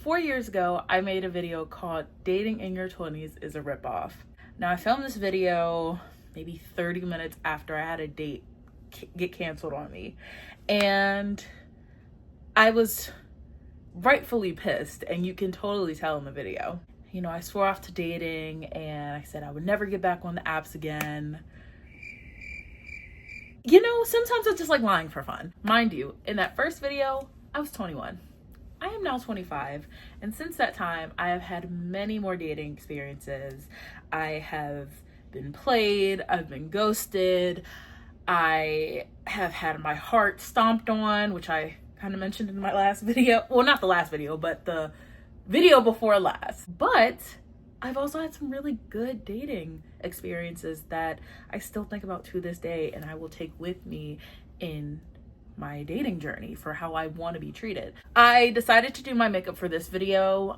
4 years ago, I made a video called Dating in Your 20s is a Ripoff. Now, I filmed this video maybe 30 minutes after I had a date get canceled on me. And I was rightfully pissed, and you can totally tell in the video. You know, I swore off to dating, and I said I would never get back on the apps again. You know, sometimes it's just like lying for fun. Mind you, in that first video, I was 21. I am now 25, and since that time, I have had many more dating experiences. I have been played, I've been ghosted, I have had my heart stomped on, which I kind of mentioned in my last video. Well, not the last video, but the video before last. But I've also had some really good dating experiences that I still think about to this day, and I will take with me in my dating journey for how I want to be treated. I decided to do my makeup for this video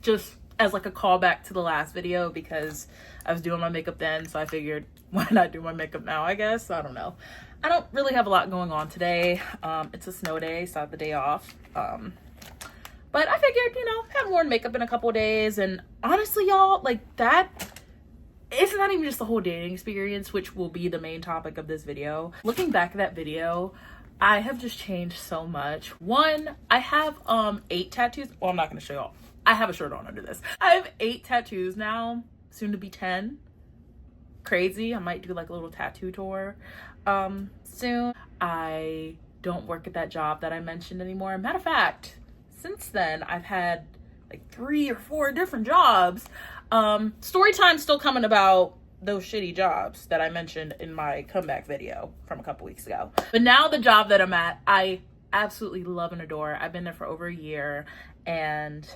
just as like a callback to the last video because I was doing my makeup then, so I figured why not do my makeup now, I guess. I don't know. I don't really have a lot going on today. It's a snow day, so I have the day off. But I figured, you know, have worn makeup in a couple days, and honestly, y'all, like that, it's not even just the whole dating experience, which will be the main topic of this video. Looking back at that video, I have just changed so much. One, I have 8 tattoos. Well, I'm not gonna show y'all. I have a shirt on under this. I have 8 tattoos now, soon to be 10. Crazy. I might do like a little tattoo tour soon. I don't work at that job that I mentioned anymore. Matter of fact, since then, I've had like 3 or 4 different jobs. Story time's still coming about those shitty jobs that I mentioned in my comeback video from a couple weeks ago. But now the job that I'm at, I absolutely love and adore. I've been there for over a year, and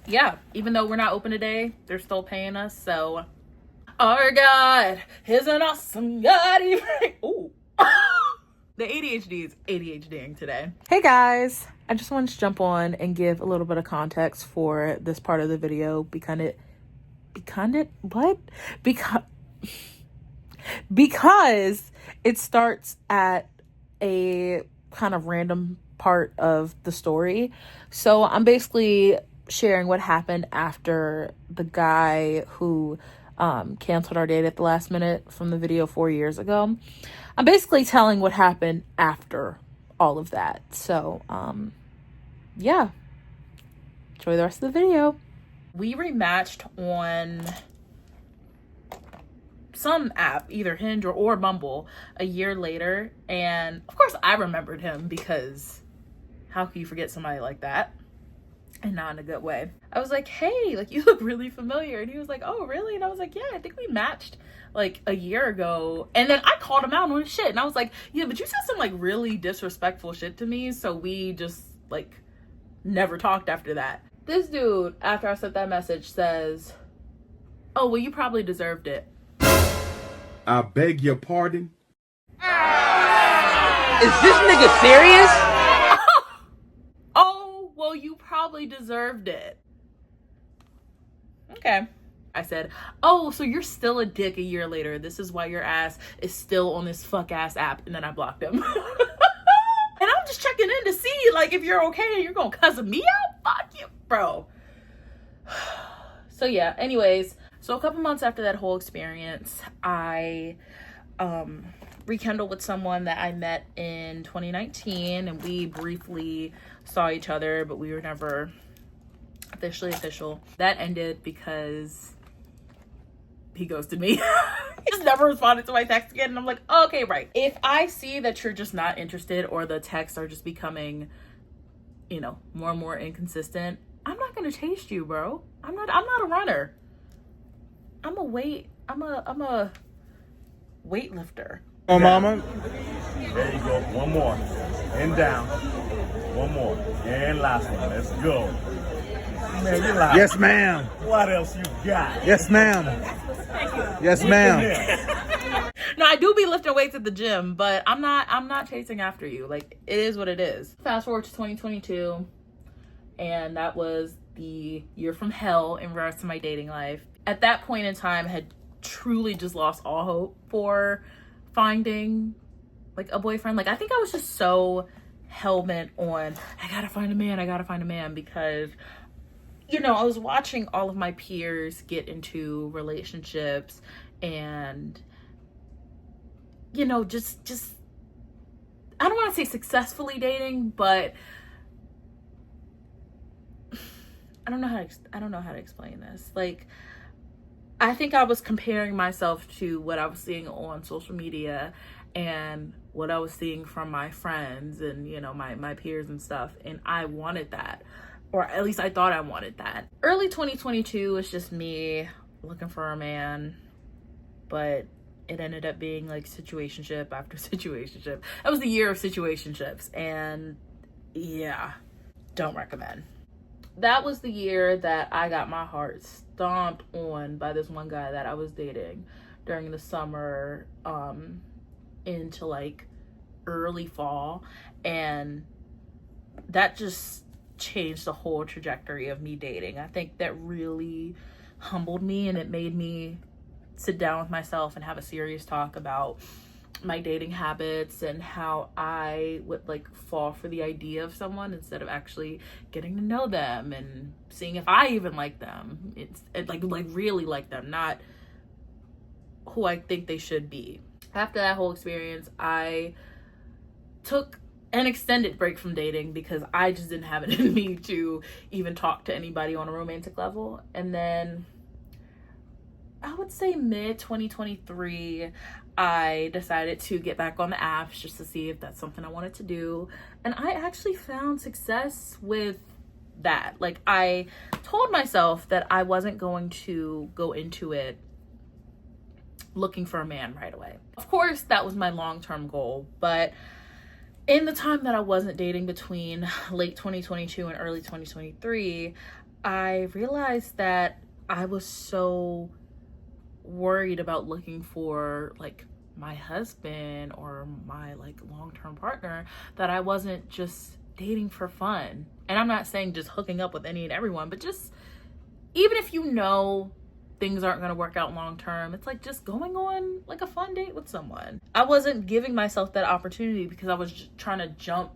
yeah, even though we're not open today, they're still paying us. So our God is an awesome God. Ooh. The ADHD is ADHDing today. Hey guys, I just wanted to jump on and give a little bit of context for this part of the video because it starts at a kind of random part of the story. So I'm basically sharing what happened after the guy who canceled our date at the last minute from the video 4 years ago. I'm basically telling what happened after all of that. So, yeah. Enjoy the rest of the video. We rematched on some app, either Hinge or Bumble, a year later. And of course I remembered him because how can you forget somebody like that? And not in a good way. I was like, hey, like you look really familiar. And he was like, oh, really? And I was like, yeah, I think we matched like a year ago. And then I called him out on his shit. And I was like, yeah, but you said some like really disrespectful shit to me. So we just like never talked after that. This dude, after I sent that message, says, oh, well, you probably deserved it. I beg your pardon? Is this nigga serious? Oh, well, you probably deserved it. Okay. I said, oh, so you're still a dick a year later. This is why your ass is still on this fuck ass app. And then I blocked him. And I'm just checking in to see, like, if you're okay and you're gonna cuss me out. Fuck you, bro. So yeah, anyways, so a couple months after that whole experience, I rekindled with someone that I met in 2019, and we briefly saw each other, but we were never officially official. That ended because he ghosted me. He just never responded to my text again, and I'm like, oh, okay, right. If I see that you're just not interested, or the texts are just becoming, you know, more and more inconsistent, I'm not gonna chase you, bro. I'm not a runner. I'm a weightlifter. Oh, mama. There you go. One more. And down. One more. And last one. Let's go. Man, you like. Yes, ma'am. What else you got? Yes, ma'am. Yes, ma'am. No, I do be lifting weights at the gym, but I'm not chasing after you. Like, it is what it is. Fast forward to 2022, and that was the year from hell in regards to my dating life. At that point in time, I had truly just lost all hope for finding like a boyfriend. Like, I think I was just so hell-bent on, I gotta find a man, because, you know, I was watching all of my peers get into relationships and, you know, just I don't want to say successfully dating, but I don't know how to explain this. Like, I think I was comparing myself to what I was seeing on social media and what I was seeing from my friends and, you know, my peers and stuff. And I wanted that, or at least I thought I wanted that. Early 2022 was just me looking for a man, but it ended up being like situationship after situationship. That was the year of situationships, and yeah, don't recommend. That was the year that I got my heart stomped on by this one guy that I was dating during the summer into like early fall, and that just changed the whole trajectory of me dating. I think that really humbled me, and it made me sit down with myself and have a serious talk about my dating habits and how I would like fall for the idea of someone instead of actually getting to know them and seeing if I even like them. It's like really like them, not who I think they should be. After that whole experience, I took an extended break from dating because I just didn't have it in me to even talk to anybody on a romantic level. And then I would say mid 2023, I decided to get back on the apps just to see if that's something I wanted to do. And I actually found success with that. Like, I told myself that I wasn't going to go into it looking for a man right away. Of course, that was my long-term goal, but in the time that I wasn't dating between late 2022 and early 2023, I realized that I was so worried about looking for like my husband or my like long-term partner that I wasn't just dating for fun. And I'm not saying just hooking up with any and everyone, but just even if you know things aren't going to work out long term, it's like just going on like a fun date with someone. I wasn't giving myself that opportunity because I was just trying to jump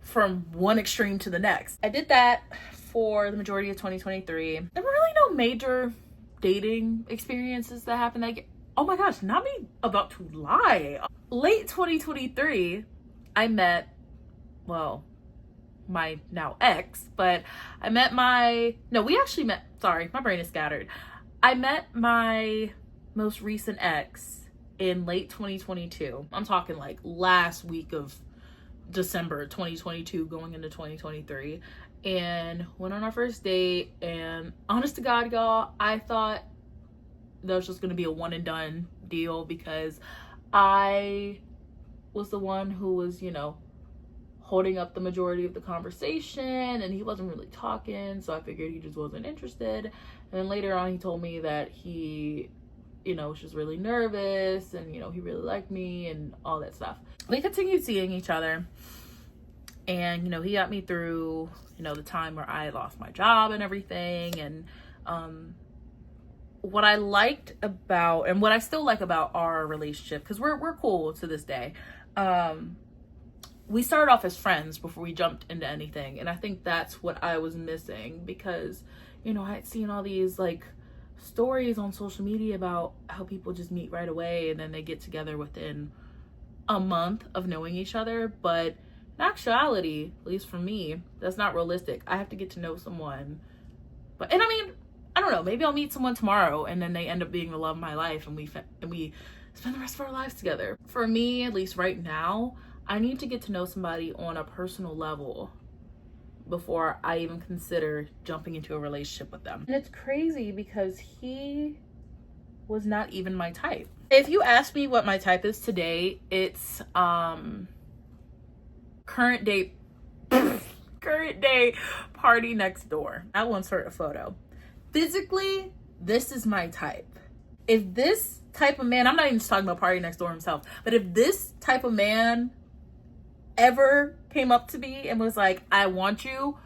from one extreme to the next. I did that for the majority of 2023. There were really no major dating experiences that happened. Like, oh my gosh, not me about to lie. Late 2023, I met, well, my now ex, but I met sorry, my brain is scattered. I met my most recent ex in late 2022. I'm talking like last week of December 2022 going into 2023. And went on our first date, and honest to God, y'all, I thought that was just gonna be a one and done deal because I was the one who was, you know, holding up the majority of the conversation, and he wasn't really talking, so I figured he just wasn't interested. And then later on, he told me that he, you know, was just really nervous, and, you know, he really liked me and all that stuff. We continued seeing each other. And, you know, he got me through, you know, the time where I lost my job and everything. And what I liked about, and what I still like about our relationship, because we're cool to this day, we started off as friends before we jumped into anything. And I think that's what I was missing because, you know, I had seen all these, like, stories on social media about how people just meet right away and then they get together within a month of knowing each other. But in actuality, at least for me, that's not realistic. I have to get to know someone. And I mean, I don't know, maybe I'll meet someone tomorrow and then they end up being the love of my life and we spend the rest of our lives together. For me, at least right now, I need to get to know somebody on a personal level before I even consider jumping into a relationship with them. And it's crazy because he was not even my type. If you ask me what my type is today, it's current day party next door. I once heard a photo. Physically, this is my type. If this type of man, I'm not even just talking about party next door himself, but if this type of man ever came up to me and was like, I want you,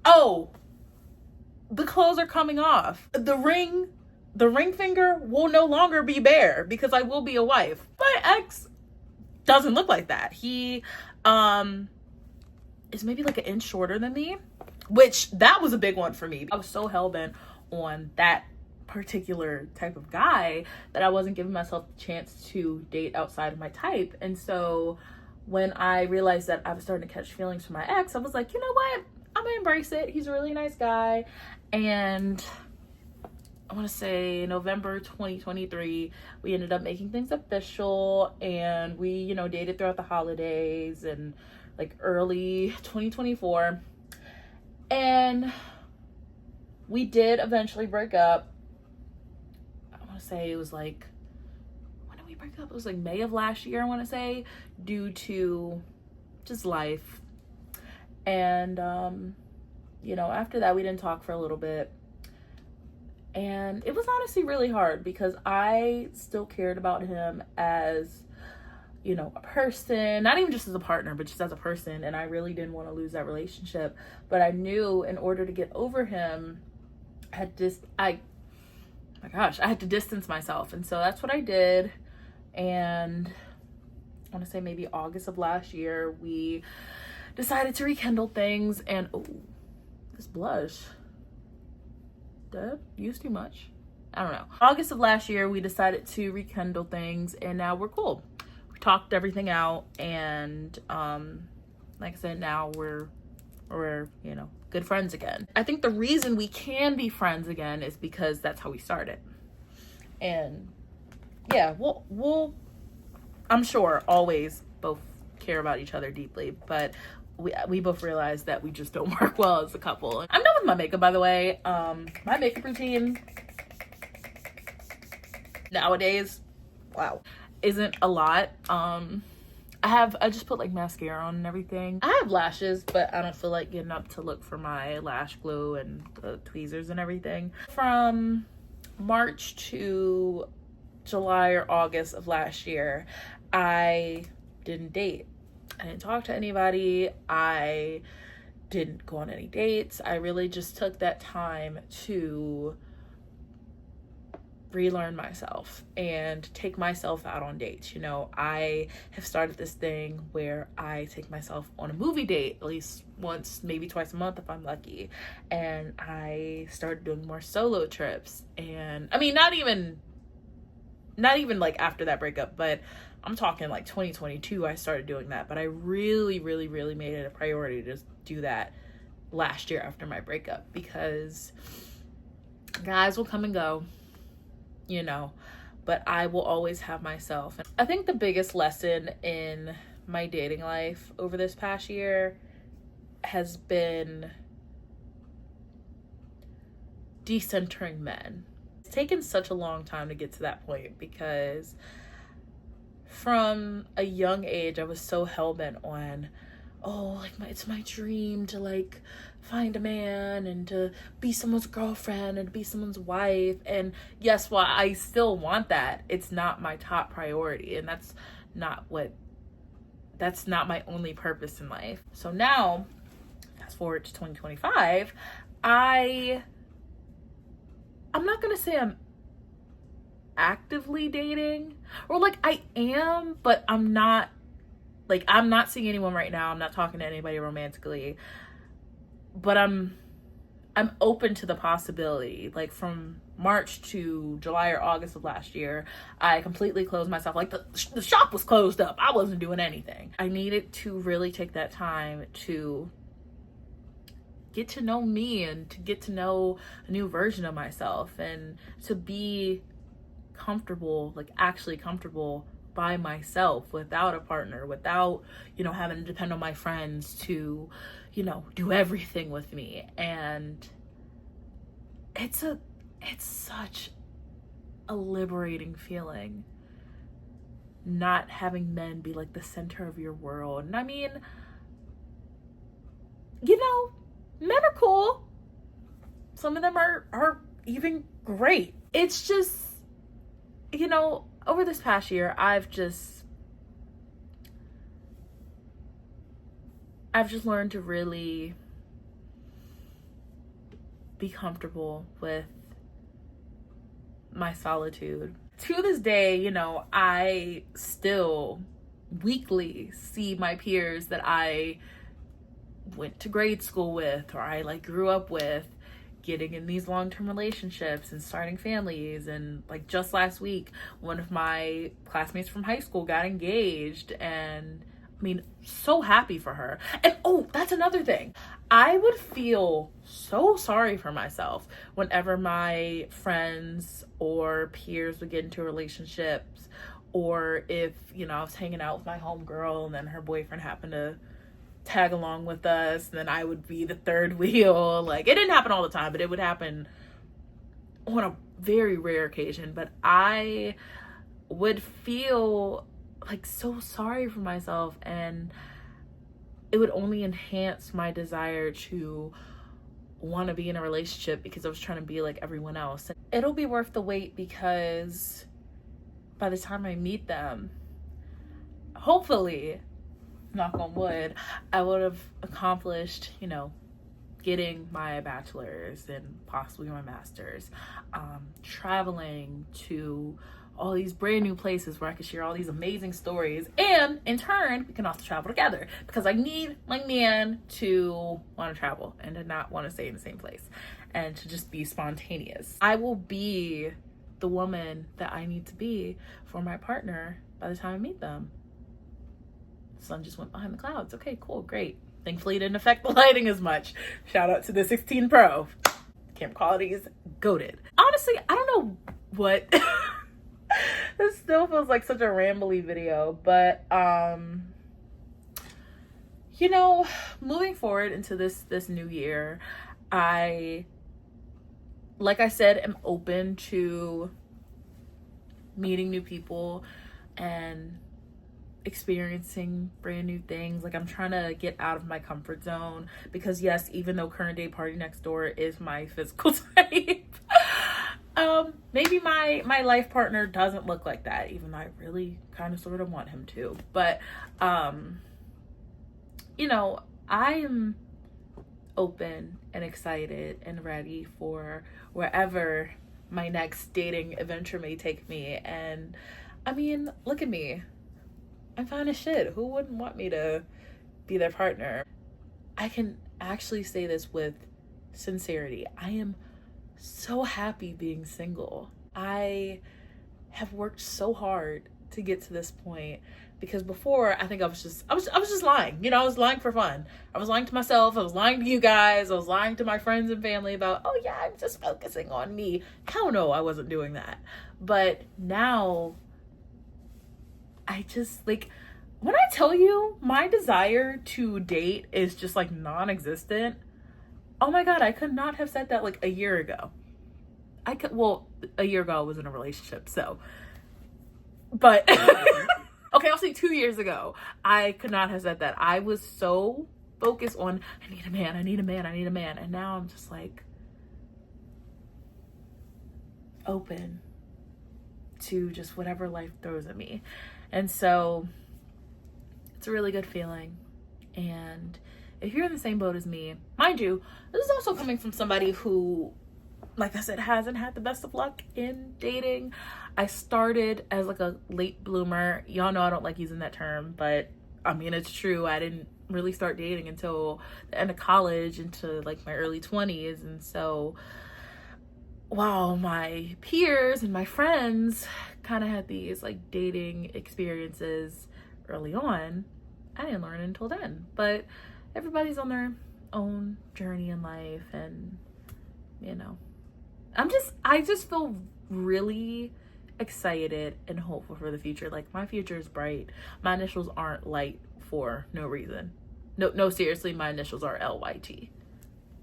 oh, the clothes are coming off. The ring finger will no longer be bare because I will be a wife. My ex doesn't look like that. He is maybe like an inch shorter than me, which that was a big one for me. I was so hell-bent on that particular type of guy that I wasn't giving myself the chance to date outside of my type. And so when I realized that I was starting to catch feelings for my ex, I was like, you know what? I'm gonna embrace it. He's a really nice guy. And I want to say November 2023, we ended up making things official, and we, you know, dated throughout the holidays and like early 2024. And we did eventually break up. I want to say it was like, when did we break up? It was like May of last year, I want to say, due to just life. And, you know, after that, we didn't talk for a little bit. And it was honestly really hard because I still cared about him as, you know, a person, not even just as a partner, but just as a person. And I really didn't want to lose that relationship. But I knew in order to get over him, I had to distance myself. And so that's what I did. And I want to say maybe August of last year, we decided to rekindle things. And oh, this blush, did I use too much? I don't know. August of last year, we decided to rekindle things, and now we're cool. We talked everything out, and like I said, now we're you know, good friends again. I think the reason we can be friends again is because that's how we started. And yeah, we'll I'm sure always both care about each other deeply, but we both realized that we just don't work well as a couple. I'm done with my makeup, by the way. My makeup routine nowadays, wow, isn't a lot. I just put like mascara on and everything. I have lashes, but I don't feel like getting up to look for my lash glue and the tweezers and everything. From March to July or August of last year, I didn't date. I didn't talk to anybody. I didn't go on any dates. I really just took that time to relearn myself and take myself out on dates. You know, I have started this thing where I take myself on a movie date at least once, maybe twice a month if I'm lucky. And I started doing more solo trips. And I mean, not even like after that breakup, but I'm talking like 2022, I started doing that. But I really made it a priority to just do that last year after my breakup, because guys will come and go, you know, but I will always have myself. I think the biggest lesson in my dating life over this past year has been decentering men. It's taken such a long time to get to that point, because from a young age I was so hell-bent on, oh, like it's my dream to like find a man and to be someone's girlfriend and to be someone's wife. And yes, while I still want that, it's not my top priority, and that's not my only purpose in life. So now, fast forward to 2025, I'm not gonna say I'm actively dating, or like I am, but I'm not seeing anyone right now. I'm not talking to anybody romantically, but I'm open to the possibility. Like from March to July or August of last year, I completely closed myself. Like the shop was closed up. I wasn't doing anything. I needed to really take that time to get to know me and to get to know a new version of myself, and to be comfortable, like actually comfortable by myself, without a partner, without, you know, having to depend on my friends to, you know, do everything with me. And it's such a liberating feeling, not having men be like the center of your world. And I mean, you know, men are cool. Some of them are even great. It's just, you know, over this past year, I've just learned to really be comfortable with my solitude. To this day, you know, I still weekly see my peers that I went to grade school with, or I like grew up with, getting in these long-term relationships and starting families. And like just last week, one of my classmates from high school got engaged, and I mean, so happy for her. And oh, that's another thing. I would feel so sorry for myself whenever my friends or peers would get into relationships, or if, you know, I was hanging out with my homegirl and then her boyfriend happened to tag along with us, and then I would be the third wheel. Like, it didn't happen all the time, but it would happen on a very rare occasion. But I would feel like so sorry for myself, and it would only enhance my desire to want to be in a relationship because I was trying to be like everyone else. It'll be worth the wait, because by the time I meet them, hopefully, knock on wood, I would have accomplished, you know, getting my bachelor's and possibly my master's, traveling to all these brand new places where I could share all these amazing stories, and in turn we can also travel together, because I need my man to want to travel and to not want to stay in the same place and to just be spontaneous. I will be the woman that I need to be for my partner by the time I meet them. The sun just went behind the clouds. Okay, cool, great. Thankfully it didn't affect the lighting as much. Shout out to the 16 Pro. Camera quality is goated. Honestly, I don't know what this still feels like such a rambly video, but you know, moving forward into this new year, I, like I said, am open to meeting new people and experiencing brand new things. Like, I'm trying to get out of my comfort zone, because yes, even though current day party next door is my physical type, maybe my life partner doesn't look like that, even though I really kind of sort of want him to. But you know, I am open and excited and ready for wherever my next dating adventure may take me. And I mean, look at me, I'm fine as shit. Who wouldn't want me to be their partner? I can actually say this with sincerity. I am so happy being single. I have worked so hard to get to this point, because before, I think I was just lying. You know, I was lying for fun. I was lying to myself. I was lying to you guys. I was lying to my friends and family about, oh yeah, I'm just focusing on me. Hell no, I wasn't doing that. But now, I just, like, when I tell you my desire to date is just like non-existent, oh my God, I could not have said that like a year ago. Well, a year ago I was in a relationship, so, but, okay, I'll say 2 years ago, I could not have said that. I was so focused on, I need a man, I need a man, I need a man. And now I'm just like open to just whatever life throws at me. And so it's a really good feeling. And if you're in the same boat as me, mind you, this is also coming from somebody who, like I said, hasn't had the best of luck in dating. I started as like a late bloomer. Y'all know I don't like using that term, but I mean, it's true. I didn't really start dating until the end of college, into like my early 20s. And so while my peers and my friends kind of had these like dating experiences early on, I didn't learn until then. But everybody's on their own journey in life, and you know, I just feel really excited and hopeful for the future. Like, my future is bright. My initials aren't light for no reason. No, seriously, my initials are LYT.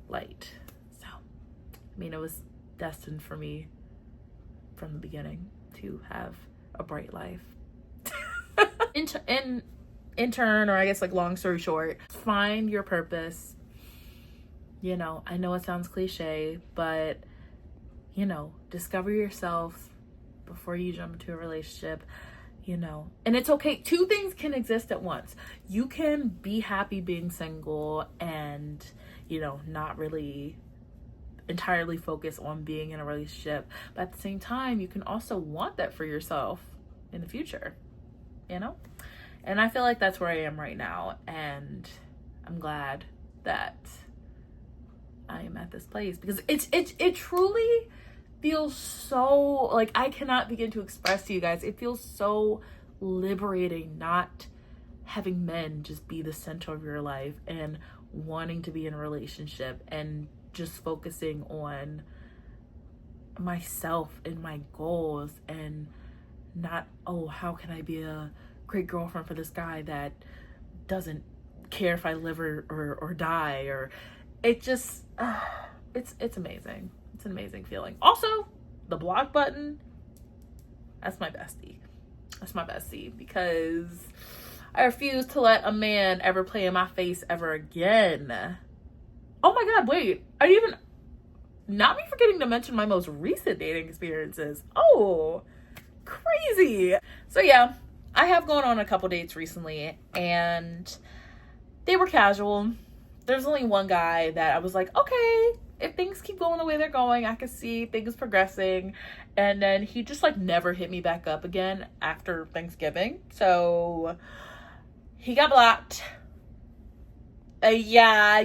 Light. So, I mean, it was destined for me from the beginning to have a bright life. In turn, or I guess like long story short, find your purpose. You know, I know it sounds cliche, but you know, discover yourself before you jump into a relationship, you know. And it's okay. Two things can exist at once. You can be happy being single and, you know, not really entirely focus on being in a relationship. But at the same time, you can also want that for yourself in the future, you know? And I feel like that's where I am right now. And I'm glad that I am at this place, because it truly feels so, like, I cannot begin to express to you guys, it feels so liberating not having men just be the center of your life and wanting to be in a relationship and just focusing on myself and my goals, and not, oh, how can I be a great girlfriend for this guy that doesn't care if I live or die, or it just it's amazing. It's an amazing feeling. Also, the block button, that's my bestie. That's my bestie, because I refuse to let a man ever play in my face ever again. Oh my god, wait, I didn't even, not me forgetting to mention my most recent dating experiences. Oh, crazy. So yeah, I have gone on a couple dates recently, and they were casual. There's only one guy that I was like, okay, if things keep going the way they're going, I can see things progressing. And then he just like never hit me back up again after Thanksgiving. So he got blocked. Yeah,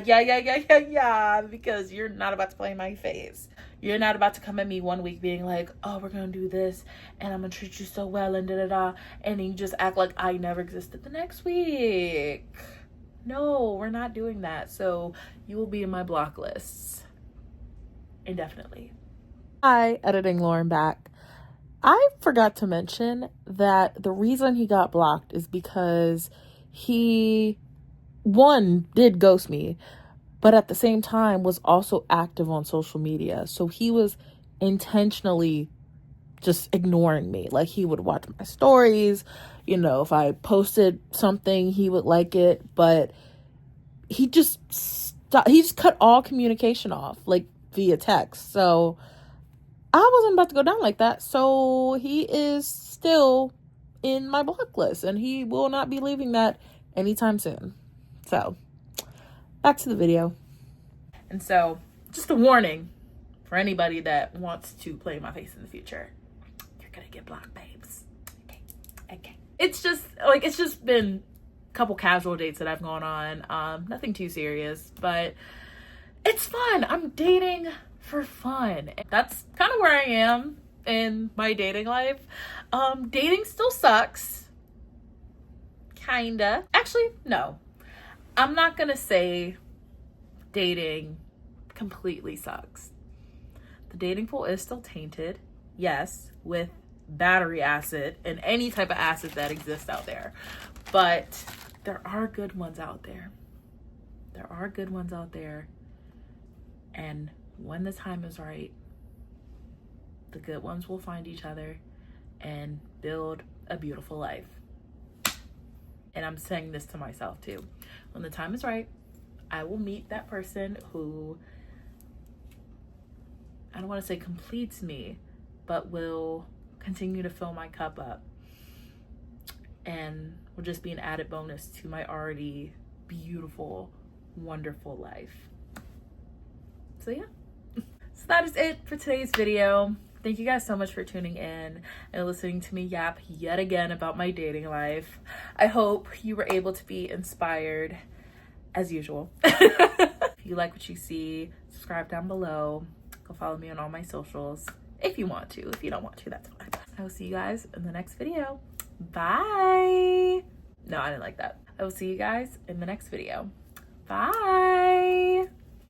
because you're not about to play in my face. You're not about to come at me one week being like, oh, we're gonna do this and I'm gonna treat you so well and da-da-da, and then you just act like I never existed the next week. No, we're not doing that. So you will be in my block lists indefinitely. Hi, editing Lauren back. I forgot to mention that the reason he got blocked is because he, one, did ghost me, but at the same time was also active on social media. So he was intentionally just ignoring me. Like, he would watch my stories, you know, if I posted something, he would like it, but he just cut all communication off, like via text. So I wasn't about to go down like that. So he is still in my block list, and he will not be leaving that anytime soon. So back to the video. And so, just a warning for anybody that wants to play my face in the future. You're gonna get blocked, babes. Okay. It's just been a couple casual dates that I've gone on. Nothing too serious, but it's fun. I'm dating for fun. That's kind of where I am in my dating life. Dating still sucks. Kinda. Actually, no. I'm not gonna say dating completely sucks. The dating pool is still tainted, yes, with battery acid and any type of acid that exists out there, but there are good ones out there. There are good ones out there, and when the time is right, the good ones will find each other and build a beautiful life. And I'm saying this to myself too. When the time is right, I will meet that person who, I don't want to say completes me, but will continue to fill my cup up and will just be an added bonus to my already beautiful, wonderful life. So yeah, so that is it for today's video. Thank you guys so much for tuning in and listening to me yap yet again about my dating life. I hope you were able to be inspired as usual. If you like what you see, subscribe down below. Go follow me on all my socials if you want to. If you don't want to, that's fine. I will see you guys in the next video. Bye. No, I didn't like that. I will see you guys in the next video. Bye.